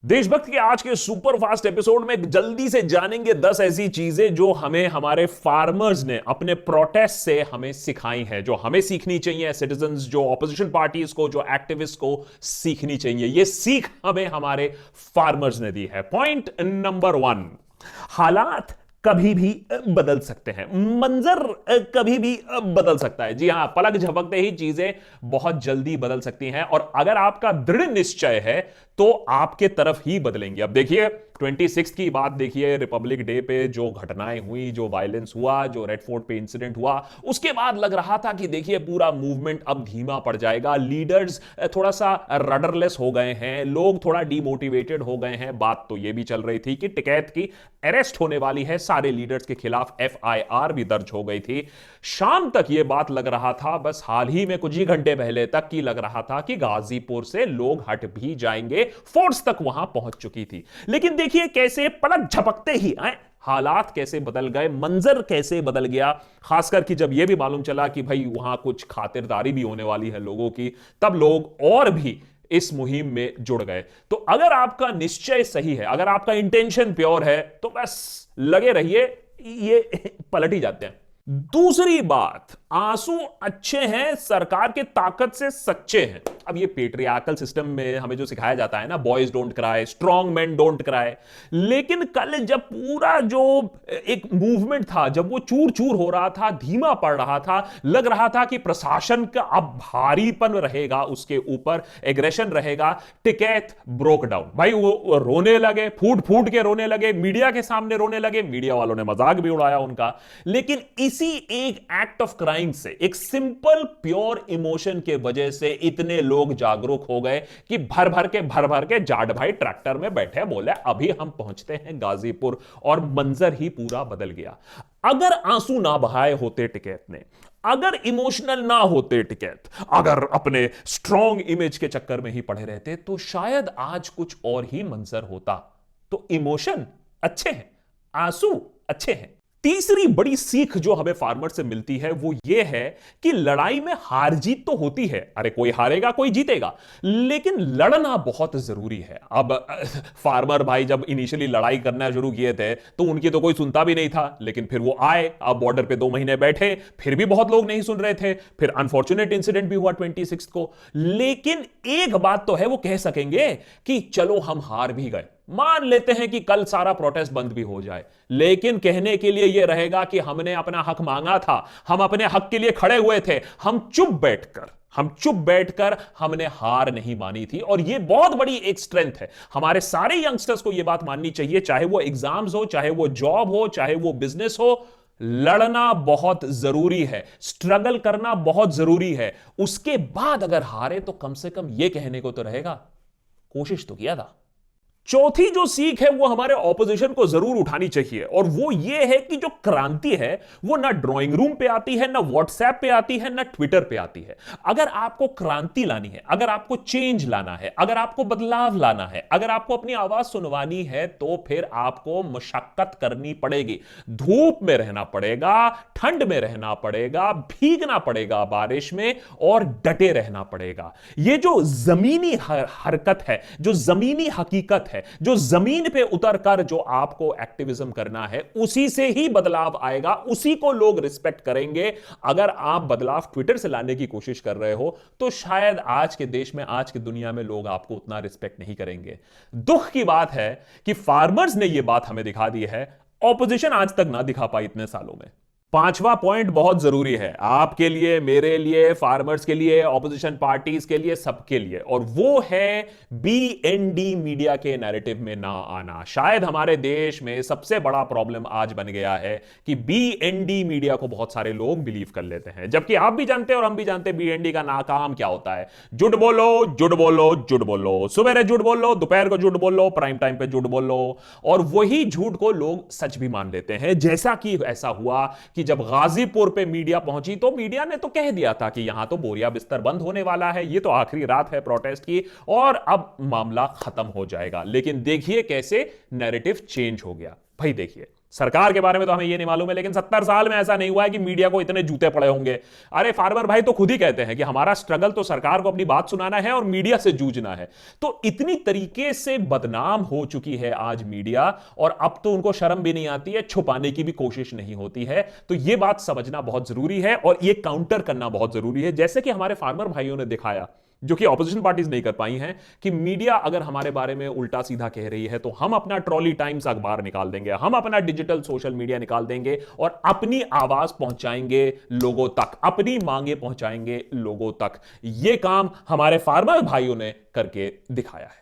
देशभक्त के आज के सुपर फास्ट एपिसोड में जल्दी से जानेंगे 10 ऐसी चीजें जो हमें हमारे फार्मर्स ने अपने प्रोटेस्ट से हमें सिखाई हैं, जो हमें सीखनी चाहिए, सिटीजंस, जो ऑपोजिशन पार्टीज को, जो एक्टिविस्ट को सीखनी चाहिए। ये सीख हमें हमारे फार्मर्स ने दी है। पॉइंट नंबर 1, हालात कभी भी बदल सकते हैं, मंजर कभी भी बदल सकता है। जी हां, पलक झपकते ही चीजें बहुत जल्दी बदल सकती हैं और अगर आपका दृढ़ निश्चय है तो आपके तरफ ही बदलेंगे। अब देखिए 26 की बात देखिए, रिपब्लिक डे पे जो घटनाएं हुई, जो वायलेंस हुआ, जो रेड फोर्ट पे इंसिडेंट हुआ, उसके बाद लग रहा था कि देखिए पूरा मूवमेंट अब धीमा पड़ जाएगा, लीडर्स थोड़ा सा रडरलेस हो गए हैं, लोग थोड़ा डीमोटिवेटेड हो गए हैं। बात तो यह भी चल रही थी कि टिकैत की अरेस्ट होने वाली है, सारे लीडर्स के खिलाफ एफआईआर भी दर्ज हो गई थी। शाम तक यह बात लग रहा था, बस हाल ही में कुछ ही घंटे पहले तक की लग रहा था कि गाजीपुर से लोग हट भी जाएंगे, फोर्स तक वहां पहुंच चुकी थी। लेकिन देखिए कैसे पलक झपकते ही हालात कैसे बदल गए, मंजर कैसे बदल गया। खासकर कि जब यह भी मालूम चला कि भाई वहां कुछ खातिरदारी भी होने वाली है लोगों की, तब लोग और भी इस मुहिम में जुड़ गए। तो अगर आपका निश्चय सही है, अगर आपका इंटेंशन प्योर है, तो बस लगे रहिए, ये पलट ही जाते हैं। दूसरी बात, आंसू अच्छे हैं, सरकार के ताकत से सच्चे हैं। अब ये पेट्रियार्कल सिस्टम में हमें जो सिखाया जाता है ना, boys don't cry, strong man don't cry. लेकिन कल जब पूरा जो एक मूवमेंट था, जब वो चूर चूर हो रहा था, धीमा पड़ रहा था, लग रहा था कि प्रशासन का अब भारीपन रहेगा, उसके ऊपर एग्रेशन रहेगा, टिकैत ब्रोक डाउन। भाई वो रोने लगे, फूट फूट के रोने लगे, मीडिया के सामने रोने लगे, मीडिया वालों ने मजाक भी उड़ाया उनका। लेकिन इसी एक एक्ट ऑफ क्राइम से, एक सिंपल प्योर इमोशन के वजह से इतने लोग जागरूक हो गए कि भर भर के जाट भाई ट्रैक्टर में बैठे, बोले अभी हम पहुंचते हैं गाजीपुर, और मंजर ही पूरा बदल गया। अगर आंसू ना बहाए होते टिकैत ने, अगर इमोशनल ना होते टिकैत, अगर अपने स्ट्रॉन्ग इमेज के चक्कर में ही पड़े रहते, तो शायद आज कुछ और ही मंजर होता। तो इमोशन अच्छे हैं, आंसू अच्छे हैं। तीसरी बड़ी सीख जो हमें फार्मर से मिलती है वो ये है कि लड़ाई में हार जीत तो होती है, अरे कोई हारेगा कोई जीतेगा, लेकिन लड़ना बहुत जरूरी है। अब फार्मर भाई जब इनिशियली लड़ाई करना शुरू किए थे तो उनकी तो कोई सुनता भी नहीं था, लेकिन फिर वो आए, अब बॉर्डर पे 2 महीने बैठे, फिर भी बहुत लोग नहीं सुन रहे थे, फिर अनफॉर्चुनेट इंसिडेंट भी हुआ 26 को। लेकिन एक बात तो है, वो कह सकेंगे कि चलो हम हार भी गए, मान लेते हैं कि कल सारा प्रोटेस्ट बंद भी हो जाए, लेकिन कहने के लिए यह रहेगा कि हमने अपना हक मांगा था, हम अपने हक के लिए खड़े हुए थे, हम चुप बैठकर हमने हार नहीं मानी थी। और यह बहुत बड़ी एक स्ट्रेंथ है। हमारे सारे यंगस्टर्स को यह बात माननी चाहिए, चाहे वो एग्जाम्स हो, चाहे वो जॉब हो, चाहे वो बिजनेस हो, लड़ना बहुत जरूरी है, स्ट्रगल करना बहुत जरूरी है। उसके बाद अगर हारे तो कम से कम यह कहने को तो रहेगा कोशिश तो किया था। चौथी जो सीख है वो हमारे ऑपोजिशन को जरूर उठानी चाहिए, और वो ये है कि जो क्रांति है वो ना ड्राइंग रूम पे आती है, ना व्हाट्सएप पे आती है, ना ट्विटर पे आती है। अगर आपको क्रांति लानी है, अगर आपको चेंज लाना है, अगर आपको बदलाव लाना है, अगर आपको अपनी आवाज सुनवानी है, तो फिर आपको मशक्कत करनी पड़ेगी, धूप में रहना पड़ेगा, ठंड में रहना पड़ेगा, भीगना पड़ेगा बारिश में, और डटे रहना पड़ेगा। ये जो जमीनी हरकत है, जो जमीनी हकीकत है, जो जमीन पे उतरकर जो आपको एक्टिविज्म करना है, उसी से ही बदलाव आएगा, उसी को लोग रिस्पेक्ट करेंगे। अगर आप बदलाव ट्विटर से लाने की कोशिश कर रहे हो तो शायद आज के देश में, आज की दुनिया में लोग आपको उतना रिस्पेक्ट नहीं करेंगे। दुख की बात है कि फार्मर्स ने यह बात हमें दिखा दी है, ऑपोजिशन आज तक ना दिखा पाई इतने सालों में। पांचवा पॉइंट बहुत जरूरी है आपके लिए, मेरे लिए, फार्मर्स के लिए, ऑपोजिशन पार्टीज के लिए, सबके लिए, और वो है बीएनडी मीडिया के नैरेटिव में ना आना। शायद हमारे देश में सबसे बड़ा प्रॉब्लम आज बन गया है कि बीएनडी मीडिया को बहुत सारे लोग बिलीव कर लेते हैं, जबकि आप भी जानते हैं और हम भी जानते हैं बीएनडी का नाकाम क्या होता है। झूठ बोलो, झूठ बोलो, झूठ बोलो, सुबह झूठ बोलो, दोपहर को झूठ बोलो, प्राइम टाइम पे झूठ बोलो, और वही झूठ को लोग सच भी मान लेते हैं। जैसा कि ऐसा हुआ कि जब गाजीपुर पे मीडिया पहुंची तो मीडिया ने तो कह दिया था कि यहां तो बोरिया बिस्तर बंद होने वाला है, ये तो आखिरी रात है प्रोटेस्ट की और अब मामला खत्म हो जाएगा। लेकिन देखिए कैसे नैरेटिव चेंज हो गया। भाई देखिए, सरकार के बारे में तो हमें ये नहीं मालूम है, लेकिन 70 साल में ऐसा नहीं हुआ है कि मीडिया को इतने जूते पड़े होंगे। अरे फार्मर भाई तो खुद ही कहते हैं कि हमारा स्ट्रगल तो सरकार को अपनी बात सुनाना है और मीडिया से जूझना है। तो इतनी तरीके से बदनाम हो चुकी है आज मीडिया, और अब तो उनको शर्म भी नहीं आती है, छुपाने की भी कोशिश नहीं होती है। तो यह बात समझना बहुत जरूरी है और यह काउंटर करना बहुत जरूरी है, जैसे कि हमारे फार्मर भाइयों ने दिखाया, जो कि ऑपोजिशन पार्टीज नहीं कर पाई हैं, कि मीडिया अगर हमारे बारे में उल्टा सीधा कह रही है तो हम अपना ट्रॉली टाइम्स अखबार निकाल देंगे, हम अपना डिजिटल सोशल मीडिया निकाल देंगे और अपनी आवाज पहुंचाएंगे लोगों तक, अपनी मांगे पहुंचाएंगे लोगों तक। यह काम हमारे फार्मर भाइयों ने करके दिखाया है।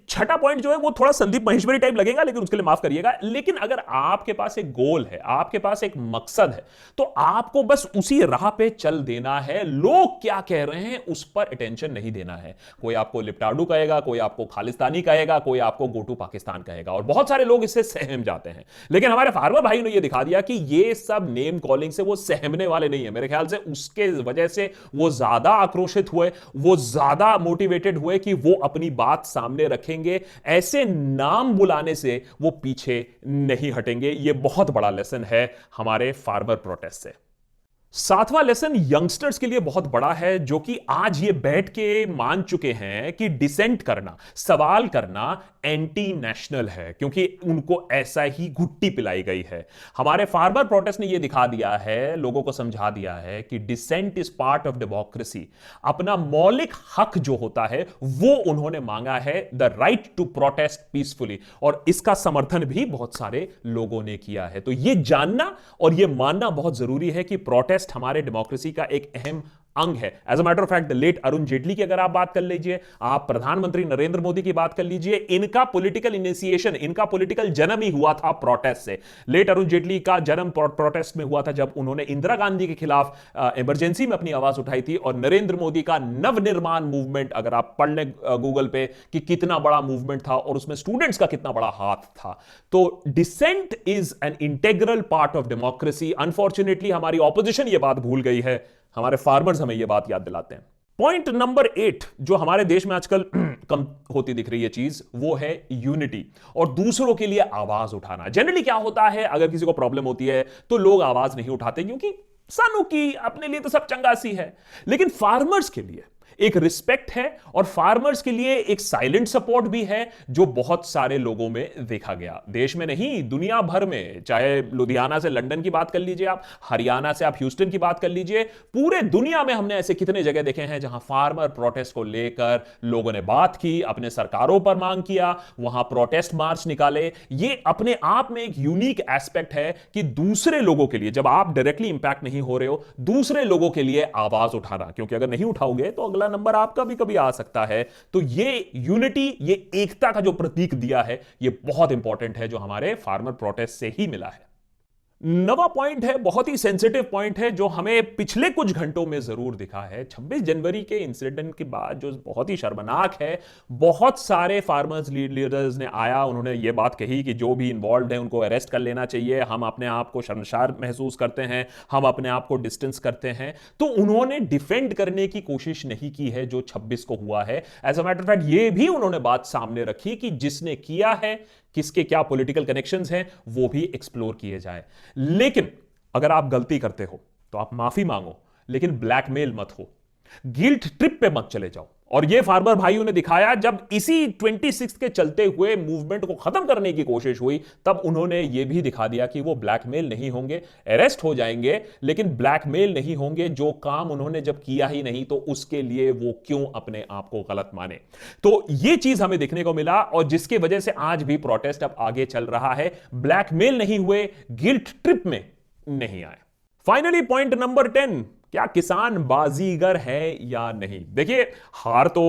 छठा पॉइंट जो है वो थोड़ा संदीप महेश्वरी टाइप लगेगा, लेकिन उसके लिए माफ करिएगा। लेकिन अगर आपके पास एक गोल है, आपके पास एक मकसद है, तो आपको बस उसी राह पे चल देना है। लोग क्या कह रहे हैं उस पर अटेंशन नहीं देना है। कोई आपको लिप्टाडू कहेगा, कोई आपको खालिस्तानी कहेगा, कोई आपको गो टू पाकिस्तान कहेगा, और बहुत सारे लोग इससे सहम जाते हैं। लेकिन हमारे फार्मर भाई ने यह दिखा दिया कि ये सब नेम कॉलिंग से वो सहमने वाले नहीं है। मेरे ख्याल से उसके वजह से वो ज्यादा आक्रोशित हुए, वो ज्यादा मोटिवेटेड हुए कि वो अपनी बात सामने रखेंगे। ऐसे नाम बुलाने से वो पीछे नहीं हटेंगे। यह बहुत बड़ा लेसन है हमारे फार्मर प्रोटेस्ट से। सातवां लेसन यंगस्टर्स के लिए बहुत बड़ा है, जो कि आज ये बैठ के मान चुके हैं कि डिसेंट करना, सवाल करना एंटी नेशनल है, क्योंकि उनको ऐसा ही घुट्टी पिलाई गई है। हमारे फार्मर प्रोटेस्ट ने यह दिखा दिया है, लोगों को समझा दिया है कि dissent is part of democracy. अपना मौलिक हक जो होता है वो उन्होंने मांगा है, the right to protest peacefully, और इसका समर्थन भी बहुत सारे लोगों ने किया है। तो यह जानना और यह मानना बहुत जरूरी है कि प्रोटेस्ट हमारे डेमोक्रेसी का एक अहम अंग है। As a matter of fact, late Arun Jaitley की अगर आप बात कर लीजिए, आप प्रधानमंत्री नरेंद्र मोदी की बात कर लीजिए, इनका पॉलिटिकल इनिशिएशन, इनका पॉलिटिकल जन्म ही हुआ था प्रोटेस्ट से। लेट अरुण जेटली का जन्म प्रोटेस्ट में हुआ था, जब उन्होंने इंदिरा गांधी के खिलाफ इमरजेंसी में अपनी आवाज उठाई थी। और नरेंद्र मोदी का नवनिर्माण मूवमेंट, अगर आप पढ़ लें गूगल पे कि कितना बड़ा मूवमेंट था और उसमें स्टूडेंट्स का कितना बड़ा हाथ था। तो dissent is an integral part of democracy. Unfortunately हमारी ऑपोजिशन यह बात भूल गई है, हमारे फार्मर्स हमें यह बात याद दिलाते हैं। पॉइंट नंबर 8 जो हमारे देश में आजकल कम होती दिख रही है चीज, वो है यूनिटी और दूसरों के लिए आवाज उठाना। जनरली क्या होता है, अगर किसी को प्रॉब्लम होती है तो लोग आवाज नहीं उठाते, क्योंकि सानू की अपने लिए तो सब चंगासी है। लेकिन फार्मर्स के लिए एक रिस्पेक्ट है और फार्मर्स के लिए एक साइलेंट सपोर्ट भी है, जो बहुत सारे लोगों में देखा गया। देश में नहीं, दुनिया भर में, चाहे लुधियाना से लंदन की बात कर लीजिए आप, हरियाणा से आप ह्यूस्टन की बात कर लीजिए, पूरे दुनिया में हमने ऐसे कितने जगह देखे हैं जहां फार्मर प्रोटेस्ट को लेकर लोगों ने बात की, अपने सरकारों पर मांग किया, वहां प्रोटेस्ट मार्च निकाले। ये अपने आप में एक यूनिक एस्पेक्ट है कि दूसरे लोगों के लिए, जब आप डायरेक्टली इंपैक्ट नहीं हो रहे हो, दूसरे लोगों के लिए आवाज उठाना, क्योंकि अगर नहीं उठाओगे तो अगला नंबर आपका भी कभी आ सकता है। तो ये यूनिटी, ये एकता का जो प्रतीक दिया है, ये बहुत इंपॉर्टेंट है, जो हमारे फार्मर प्रोटेस्ट से ही मिला है। नवा पॉइंट है, बहुत ही सेंसिटिव पॉइंट है, जो हमें पिछले कुछ घंटों में जरूर दिखा है। 26 जनवरी के इंसिडेंट के बाद जो बहुत ही शर्मनाक है, बहुत सारे फार्मर्स लीडर्स ने आया, उन्होंने ये बात कही कि जो भी इन्वॉल्व है उनको अरेस्ट कर लेना चाहिए, हम अपने आप को शर्मसार महसूस करते हैं, हम अपने आप को डिस्टेंस करते हैं। तो उन्होंने डिफेंड करने की कोशिश नहीं की है जो 26 को हुआ है। As a matter of fact ये भी उन्होंने बात सामने रखी कि जिसने किया है, किसके क्या पॉलिटिकल कनेक्शंस हैं, वो भी एक्सप्लोर किए जाए। लेकिन अगर आप गलती करते हो तो आप माफी मांगो, लेकिन ब्लैकमेल मत हो, गिल्ट ट्रिप पे मत चले जाओ। और ये फार्मर भाइयों ने दिखाया, जब इसी 26 के चलते हुए मूवमेंट को खत्म करने की कोशिश हुई, तब उन्होंने ये भी दिखा दिया कि वो ब्लैकमेल नहीं होंगे, अरेस्ट हो जाएंगे, लेकिन ब्लैकमेल नहीं होंगे। जो काम उन्होंने जब किया ही नहीं, तो उसके लिए वो क्यों अपने आप को गलत माने। तो ये चीज हमें देखने को मिला, और जिसकी वजह से आज भी प्रोटेस्ट अब आगे चल रहा है। ब्लैकमेल नहीं हुए, गिल्ट ट्रिप में नहीं आए। फाइनली पॉइंट नंबर 10, क्या किसान बाजीगर है या नहीं। देखिए, हार तो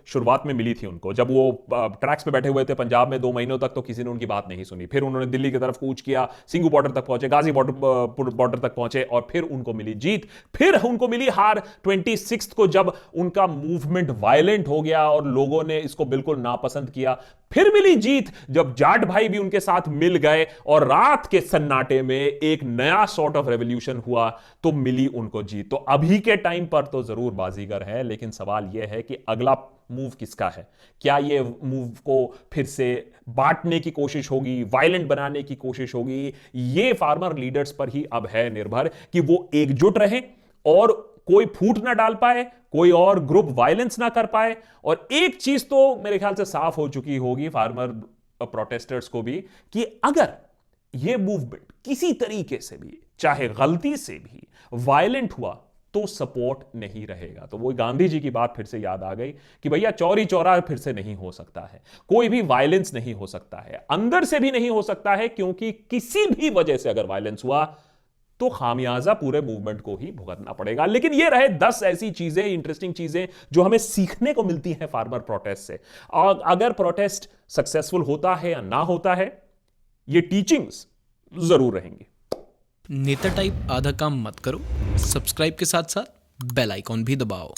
शुरुआत में मिली थी उनको, जब वो ट्रैक्स पे बैठे हुए थे पंजाब में 2 महीनों तक, तो किसी ने उनकी बात नहीं सुनी। फिर उन्होंने दिल्ली की तरफ कूच किया, सिंघू बॉर्डर तक पहुंचे, गाजी बॉर्डर तक पहुंचे, और फिर उनको मिली जीत। फिर उनको मिली हार 26 को, जब उनका मूवमेंट वायलेंट हो गया और लोगों ने इसको बिल्कुल नापसंद किया। फिर मिली जीत जब जाट भाई भी उनके साथ मिल गए और रात के सन्नाटे में एक नया सॉर्ट ऑफ रेवोल्यूशन हुआ, तो मिली उनको जीत। तो अभी के टाइम पर तो जरूर बाजीगर है, लेकिन सवाल यह है कि अगला मूव किसका है? क्या ये मूव को फिर से बांटने की कोशिश होगी, वायलेंट बनाने की कोशिश होगी? ये फार्मर लीडर्स पर ही अब है निर्भर कि वो एकजुट रहे और कोई फूट ना डाल पाए, कोई और ग्रुप वायलेंस ना कर पाए। और एक चीज तो मेरे ख्याल से साफ हो चुकी होगी फार्मर प्रोटेस्टर्स को भी, कि अगर यह मूवमेंट किसी तरीके से भी, चाहे गलती से भी वायलेंट हुआ, तो सपोर्ट नहीं रहेगा। तो वो गांधी जी की बात फिर से याद आ गई कि भैया चौरी चौरा फिर से नहीं हो सकता है, कोई भी वायलेंस नहीं हो सकता है, अंदर से भी नहीं हो सकता है, क्योंकि किसी भी वजह से अगर वायलेंस हुआ तो खामियाजा पूरे मूवमेंट को ही भुगतना पड़ेगा। लेकिन ये रहे 10 ऐसी चीजें, इंटरेस्टिंग चीजें जो हमें सीखने को मिलती हैं फार्मर प्रोटेस्ट से। और अगर प्रोटेस्ट सक्सेसफुल होता है या ना होता है, ये टीचिंग्स जरूर रहेंगी। नेता टाइप आधा काम मत करो, सब्सक्राइब के साथ साथ बेल आइकॉन भी दबाओ।